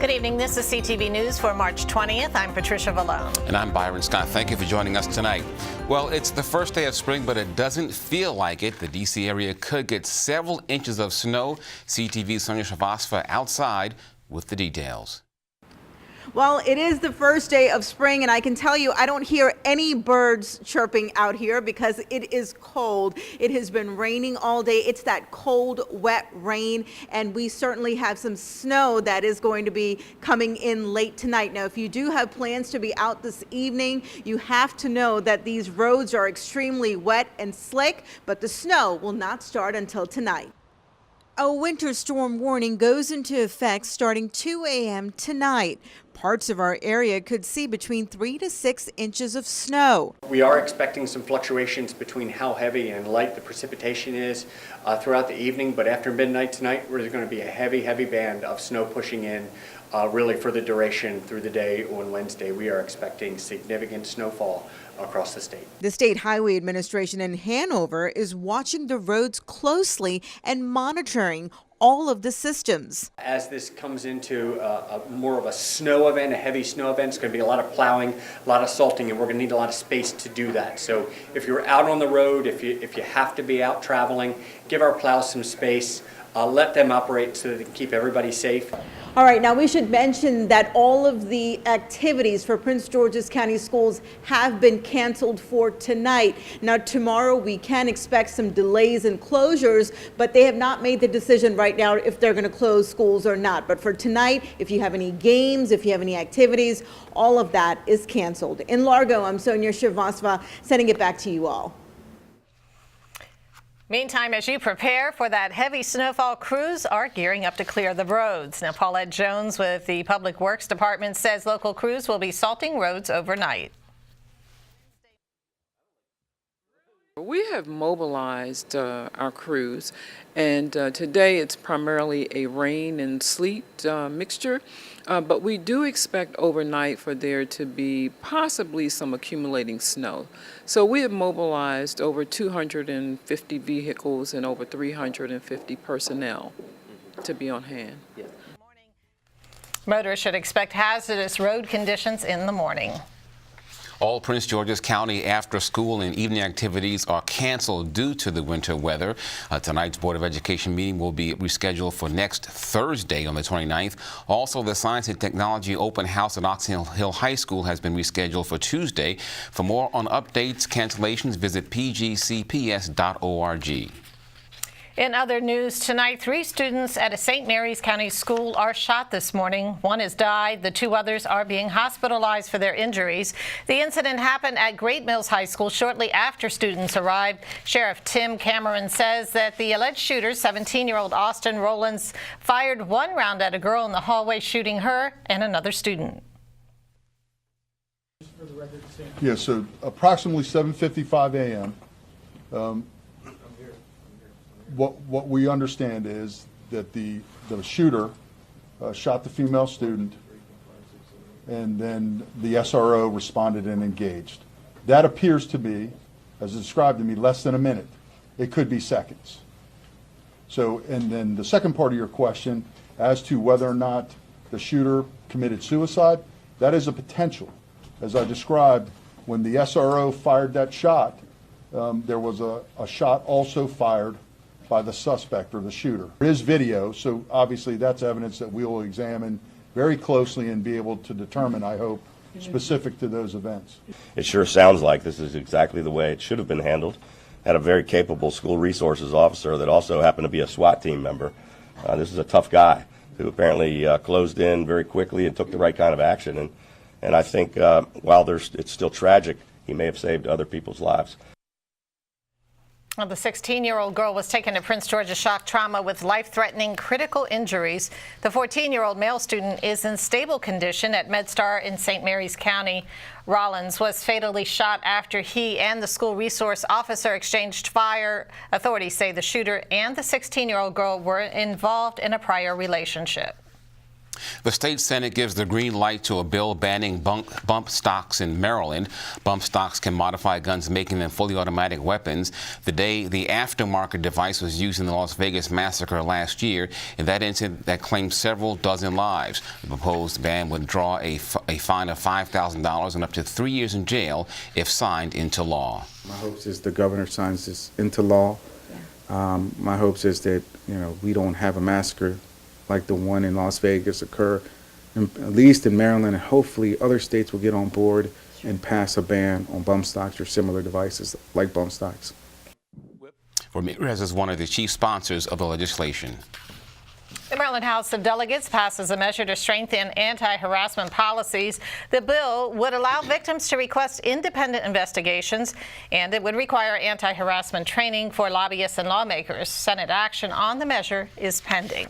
Good evening. This is CTV News for March 20th. I'm Patricia Vallone. And I'm Byron Scott. Thank you for joining us tonight. Well, it's the first day of spring, but it doesn't feel like it. The D.C. area could get several inches of snow. CTV's Sonia Shavasva outside with the details. Well, it is the first day of spring, and I can tell you I don't hear any birds chirping out here because it is cold. It has been raining all day. It's that cold, wet rain, and we certainly have some snow that is going to be coming in late tonight. Now, if you do have plans to be out this evening, you have to know that these roads are extremely wet and slick, but the snow will not start until tonight. A winter storm warning goes into effect starting 2 a.m. tonight. Parts of our area could see between 3 to 6 inches of snow. We are expecting some fluctuations between how heavy and light the precipitation is throughout the evening, but after midnight tonight, there's going to be a heavy band of snow pushing in really for the duration through the day on Wednesday. We are expecting significant snowfall across the state. The State Highway Administration in Hanover is watching the roads closely and monitoring all of the systems. As this comes into more of a snow event, a heavy snow event, it's going to be a lot of plowing, a lot of salting, and we're going to need a lot of space to do that. So if you're out on the road, if you have to be out traveling, give our plows some space. Let them operate so that they can keep everybody safe. All right, now we should mention that all of the activities for Prince George's County Schools have been canceled for tonight. Now, tomorrow we can expect some delays and closures, but they have not made the decision right now if they're going to close schools or not. But for tonight, if you have any games, if you have any activities, all of that is canceled. In Largo, I'm Sonia Shavasva, sending it back to you all. Meantime, as you prepare for that heavy snowfall, crews are gearing up to clear the roads. Now, Paulette Jones with the Public Works Department says local crews will be salting roads overnight. We have mobilized our crews, and today it's primarily a rain and sleet mixture, but we do expect overnight for there to be possibly some accumulating snow. So we have mobilized over 250 vehicles and over 350 personnel to be on hand. Motorists should expect hazardous road conditions in the morning. All Prince George's County after-school and evening activities are canceled due to the winter weather. Tonight's Board of Education meeting will be rescheduled for next Thursday on the 29th. Also, the Science and Technology Open House at Ox Hill High School has been rescheduled for Tuesday. For more on updates, cancellations, visit pgcps.org. In other news tonight, 3 students at a St. Mary's County school are shot this morning. 1 has died. The 2 others are being hospitalized for their injuries. The incident happened at Great Mills High School shortly after students arrived. Sheriff Tim Cameron says that the alleged shooter, 17-year-old Austin Rollins, fired 1 round at a girl in the hallway, shooting her and another student. Yeah, so approximately 7:55 a.m. What we understand is that the shooter shot the female student, and then the SRO responded and engaged. That appears to be, as described to me, less than a minute. It could be seconds. So, and then the second part of your question as to whether or not the shooter committed suicide, that is a potential. As I described, when the SRO fired that shot, there was a shot also fired by the suspect or the shooter. There is video, so obviously that's evidence that we will examine very closely and be able to determine, I hope, specific to those events. It sure sounds like this is exactly the way it should have been handled. Had a very capable school resources officer that also happened to be a SWAT team member. This is a tough guy who apparently closed in very quickly and took the right kind of action. And I think while it's still tragic, he may have saved other people's lives. Well, the 16-year-old girl was taken to Prince George's Shock Trauma with life-threatening critical injuries. The 14-year-old male student is in stable condition at MedStar in St. Mary's County. Rollins was fatally shot after he and the school resource officer exchanged fire. Authorities say the shooter and the 16-year-old girl were involved in a prior relationship. The state Senate gives the green light to a bill banning bump stocks in Maryland. Bump stocks can modify guns, making them fully automatic weapons. The aftermarket device was used in the Las Vegas massacre last year. In that incident that claimed several dozen lives. The proposed ban would draw a fine of $5,000 and up to 3 years in jail if signed into law. My hopes is the governor signs this into law. My hopes is that we don't have a massacre like the one in Las Vegas occur, at least in Maryland, and hopefully other states will get on board and pass a ban on bump stocks or similar devices like bump stocks. Ramirez is one of the chief sponsors of the legislation. The Maryland House of Delegates passes a measure to strengthen anti-harassment policies. The bill would allow victims to request independent investigations, and it would require anti-harassment training for lobbyists and lawmakers. Senate action on the measure is pending.